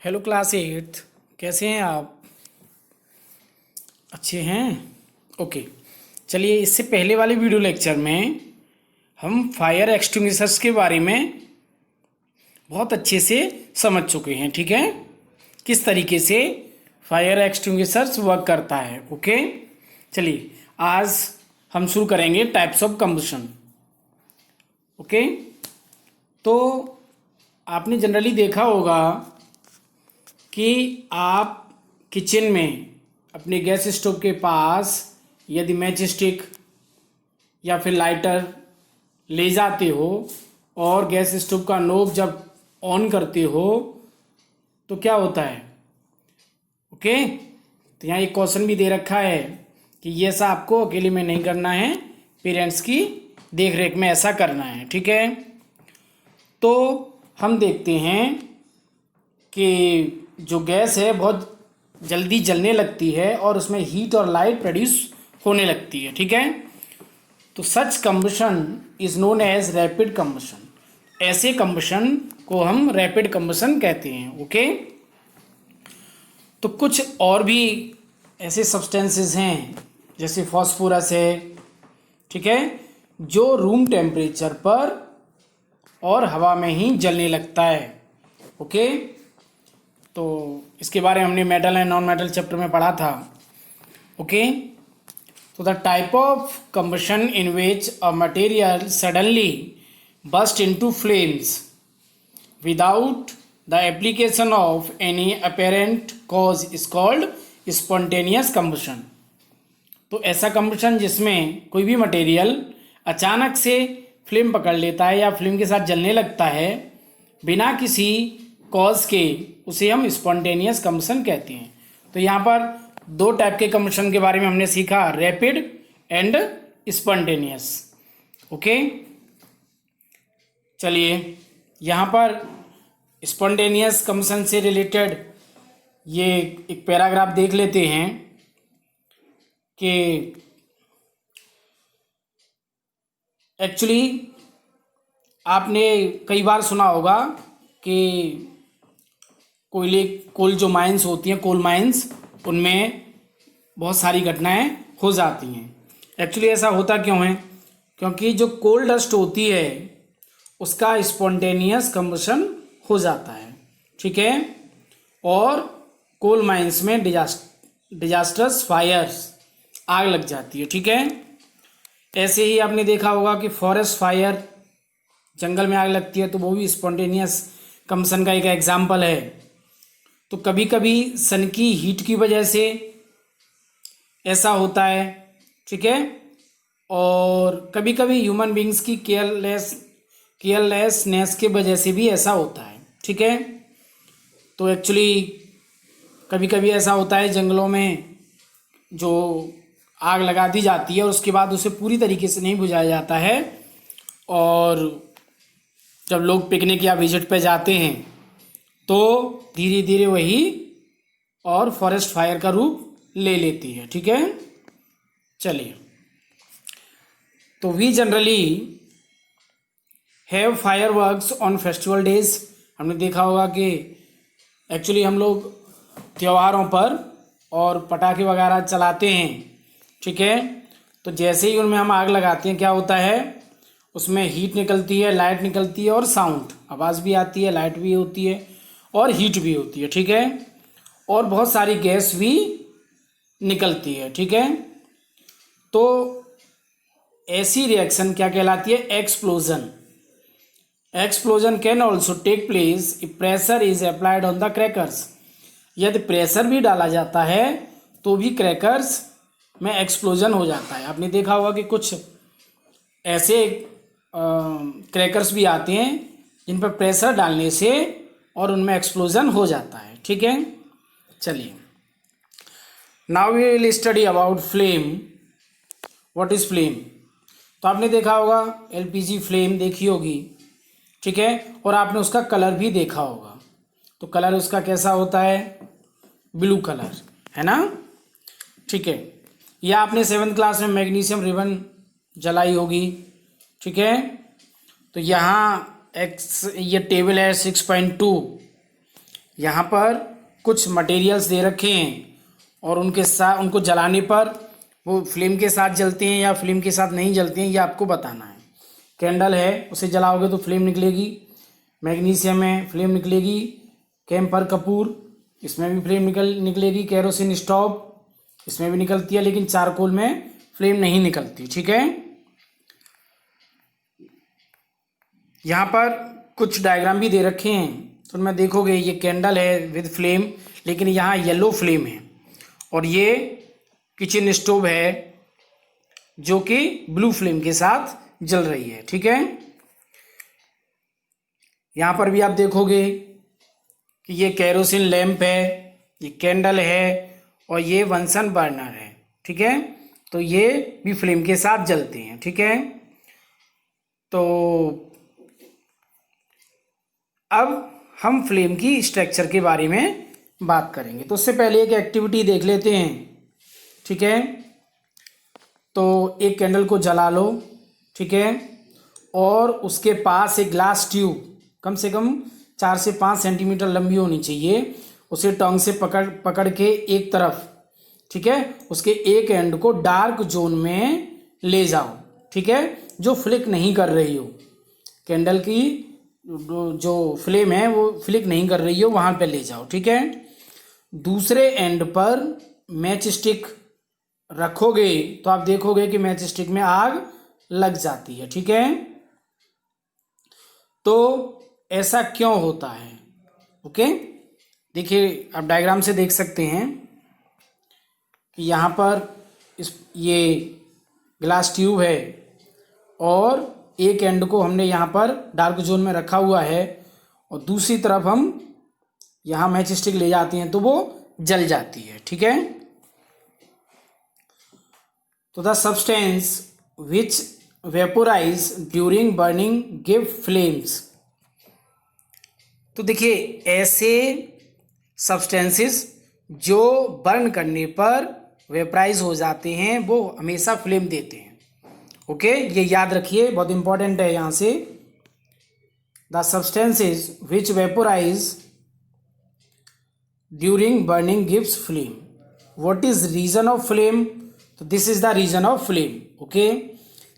Hello class eighth, कैसे हैं आप? अच्छे हैं। ओके, चलिए इससे पहले वाले वीडियो लेक्चर में हम फायर एक्सटिंग्विशर्स के बारे में बहुत अच्छे से समझ चुके हैं। ठीक है, किस तरीके से फायर एक्सटिंग्विशर्स वर्क करता है। ओके, चलिए आज हम शुरू करेंगे टाइप्स ऑफ कंबशन। ओके, तो आपने जनरली देखा होगा कि आप किचन में अपने गैस स्टोव के पास यदि मैच स्टिक या फिर लाइटर ले जाते हो और गैस स्टोव का नोब जब ऑन करते हो तो क्या होता है। ओके, तो यहाँ एक क्वेश्चन भी दे रखा है कि ये ऐसा आपको अकेले में नहीं करना है, पेरेंट्स की देख रेख में ऐसा करना है। ठीक है, तो हम देखते हैं कि जो गैस है बहुत जल्दी जलने लगती है और उसमें हीट और लाइट प्रोड्यूस होने लगती है। ठीक है, तो such combustion is known as rapid combustion. ऐसे कंबशन को हम रैपिड कंबशन कहते हैं। ओके, तो कुछ और भी ऐसे सब्सटेंसेस हैं जैसे फॉस्फोरस है। ठीक है, जो रूम टेम्परेचर पर और हवा में ही जलने लगता है। ओके, तो इसके बारे में हमने metal and non metal chapter में पढ़ा था। ओके, तो the type of combustion in which a material suddenly burst into flames without the application of any apparent cause is called spontaneous combustion. तो ऐसा कंबशन जिसमें कोई भी मटेरियल अचानक से फ्लेम पकड़ लेता है या फ्लेम के साथ जलने लगता है बिना किसी कॉज के, उसे हम स्पॉन्टेनियस कंबशन कहते हैं। तो यहाँ पर दो टाइप के कंबशन के बारे में हमने सीखा, रैपिड एंड स्पॉन्टेनियस। ओके, चलिए यहाँ पर स्पॉन्टेनियस कंबशन से रिलेटेड ये एक पैराग्राफ देख लेते हैं कि एक्चुअली आपने कई बार सुना होगा कि कोल जो माइंस होती हैं, कोल माइंस, उनमें बहुत सारी घटनाएं हो जाती हैं। एक्चुअली ऐसा होता क्यों है? क्योंकि जो कोल डस्ट होती है उसका स्पॉन्टेनियस कंबशन हो जाता है। ठीक है, और कोल माइंस में डिजास्टर्स फायर्स, आग लग जाती है। ठीक है, ऐसे ही आपने देखा होगा कि फॉरेस्ट फायर, जंगल में आग लगती है, तो वो भी स्पॉन्टेनियस कंबशन का एक एग्जाम्पल है। तो कभी कभी सन की हीट की वजह से ऐसा होता है। ठीक है, और कभी कभी ह्यूमन बींग्स की केयरलेसनेस के वजह से भी ऐसा होता है। ठीक है, तो एक्चुअली कभी कभी ऐसा होता है जंगलों में जो आग लगा दी जाती है और उसके बाद उसे पूरी तरीके से नहीं बुझाया जाता है, और जब लोग पिकनिक या विजिट पे जाते हैं तो धीरे धीरे वही और फॉरेस्ट फायर का रूप ले लेती है। ठीक है, चलिए, तो we generally have fireworks on festival days. हमने देखा होगा कि एक्चुअली हम लोग त्योहारों पर और पटाखे वगैरह चलाते हैं। ठीक है, तो जैसे ही उनमें हम आग लगाते हैं क्या होता है, उसमें हीट निकलती है, लाइट निकलती है और साउंड, आवाज़ भी आती है, लाइट भी होती है और हीट भी होती है। ठीक है, और बहुत सारी गैस भी निकलती है। ठीक है, तो ऐसी रिएक्शन क्या कहलाती है? Explosion. Explosion can also take place if pressure is applied on the crackers. यदि प्रेशर भी डाला जाता है तो भी क्रैकर्स में एक्सप्लोजन हो जाता है। आपने देखा होगा कि कुछ ऐसे क्रैकर्स भी आते हैं जिन पर प्रेशर डालने से और उनमें एक्सप्लोजन हो जाता है। ठीक है, चलिए, now we will study about flame. What is flame? तो आपने देखा होगा एलपीजी फ्लेम देखी होगी। ठीक है, और आपने उसका कलर भी देखा होगा। तो कलर उसका कैसा होता है? ब्लू कलर, है ना? ठीक है, या आपने 7th क्लास में मैग्नीशियम रिबन जलाई होगी। ठीक है, तो यहाँ ये टेबल है 6.2, यहाँ पर कुछ मटेरियल्स दे रखे हैं और उनके साथ उनको जलाने पर वो फ्लेम के साथ जलते हैं या फ्लेम के साथ नहीं जलते हैं, ये आपको बताना है। कैंडल है, उसे जलाओगे तो फ्लेम निकलेगी। मैग्नीशियम है, फ्लेम निकलेगी। कैम्फर कपूर, इसमें भी फ्लेम निकलेगी। केरोसिन स्टोव, इसमें भी निकलती है, लेकिन चारकोल में फ्लेम नहीं निकलती। ठीक है, यहाँ पर कुछ डायग्राम भी दे रखे हैं, तो उनमें देखोगे ये कैंडल है विद फ्लेम, लेकिन यहाँ येलो फ्लेम है। और ये किचन स्टोव है जो कि ब्लू फ्लेम के साथ जल रही है। ठीक है, यहाँ पर भी आप देखोगे कि ये केरोसिन लैंप है, ये कैंडल है और ये वंसन बर्नर है। ठीक है, तो ये भी फ्लेम के साथ जलते हैं। ठीक है, तो अब हम फ्लेम की स्ट्रक्चर के बारे में बात करेंगे। तो उससे पहले एक एक्टिविटी देख लेते हैं। ठीक है, तो एक कैंडल को जला लो। ठीक है, और उसके पास एक ग्लास ट्यूब कम से कम 4 से 5 सेंटीमीटर लंबी होनी चाहिए, उसे टोंग से पकड़ के एक तरफ, ठीक है, उसके एक एंड को डार्क जोन में ले जाओ। ठीक है, जो फ्लिक नहीं कर रही हो, कैंडल की जो फ्लेम है वो फ्लिक नहीं कर रही हो, वहाँ पे ले जाओ। ठीक है, दूसरे एंड पर मैच स्टिक रखोगे तो आप देखोगे कि मैच स्टिक में आग लग जाती है। ठीक है, तो ऐसा क्यों होता है? ओके, देखिए आप डायग्राम से देख सकते हैं कि यहाँ पर ये ग्लास ट्यूब है और एक एंड को हमने यहाँ पर डार्क जोन में रखा हुआ है और दूसरी तरफ हम यहाँ मैच स्टिक ले जाते हैं तो वो जल जाती है। ठीक है, तो the substance which vaporise during burning give flames. तो देखिए ऐसे सब्सटेंसेस जो बर्न करने पर वेपराइज हो जाते हैं वो हमेशा फ्लेम देते हैं। ओके, ये याद रखिए, बहुत इंपॉर्टेंट है। यहाँ से the substances which vaporise during burning gives flame. What is reason of flame? तो this is the reason of flame. Okay,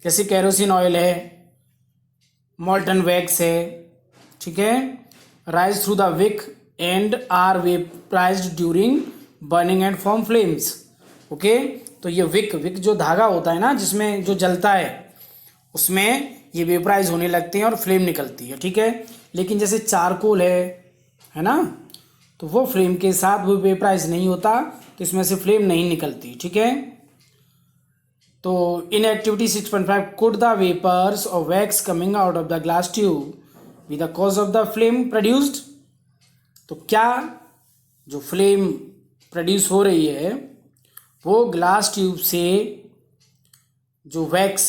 जैसे कैरोसिन ऑयल है, मॉल्टन वैक्स है। ठीक है, rise through the wick and are vaporised during burning and form flames. Okay, तो ये Wick जो धागा होता है ना जिसमें जो जलता है, उसमें ये वेपराइज होने लगते हैं और फ्लेम निकलती है। ठीक है, लेकिन जैसे चारकोल है ना, तो वो फ्लेम के साथ वो वेपराइज नहीं होता, तो इसमें से फ्लेम नहीं निकलती। ठीक है, तो in activity 6.5 could the vapours of wax coming out of the glass tube be the cause of the flame produced. तो क्या जो फ्लेम प्रोड्यूस हो रही है वो ग्लास ट्यूब से जो वैक्स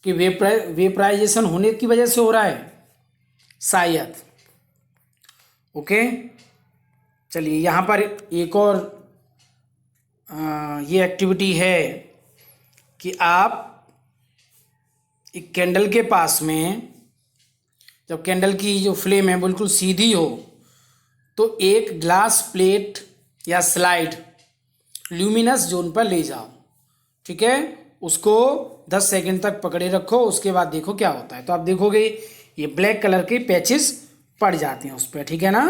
की वेपराइजेशन होने की वजह से हो रहा है शायद। ओके, चलिए यहाँ पर एक और ये एक्टिविटी है कि आप एक कैंडल के पास में, जब कैंडल की जो फ्लेम है बिल्कुल सीधी हो, तो एक ग्लास प्लेट या स्लाइड ल्यूमिनस जोन पर ले जाओ। ठीक है, उसको 10 सेकंड तक पकड़े रखो, उसके बाद देखो क्या होता है। तो आप देखोगे ये ब्लैक कलर के पैचेस पड़ जाते हैं उस पर। ठीक है ना।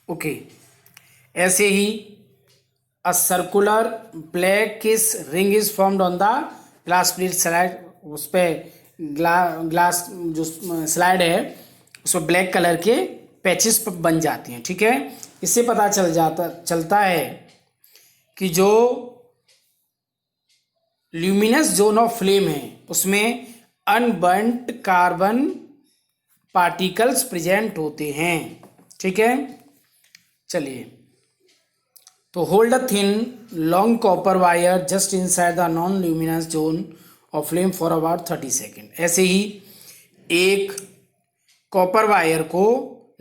ओके, ऐसे ही अ सर्कुलर ब्लैक किस ring is formed on the glass plate slide. उस पर ग्लास जो स्लाइड है उस पर ब्लैक कलर के पैचेस बन जाती हैं। ठीक है, इससे पता चलता है कि जो ल्यूमिनस जोन ऑफ फ्लेम है उसमें अनबर्न्ट कार्बन पार्टिकल्स प्रेजेंट होते हैं। ठीक है, चलिए, तो hold a thin long copper wire just inside the non luminous zone of flame for about 30 second. ऐसे ही एक कॉपर वायर को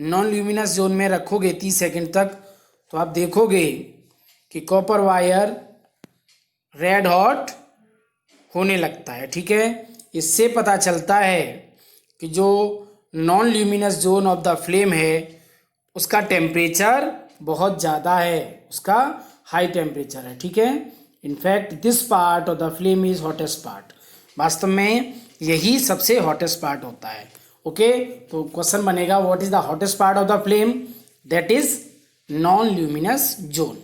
नॉन ल्यूमिनस जोन में रखोगे 30 सेकेंड तक, तो आप देखोगे कि कॉपर वायर रेड हॉट होने लगता है। ठीक है, इससे पता चलता है कि जो non luminous zone of the flame है उसका टेम्परेचर बहुत ज़्यादा है, उसका हाई टेम्परेचर है, ठीक है। In fact this part of the flame is hottest part, वास्तव में यही सबसे हॉटेस्ट पार्ट होता है। ओके, तो क्वेश्चन बनेगा what is the hottest part of the flame, that is non luminous zone.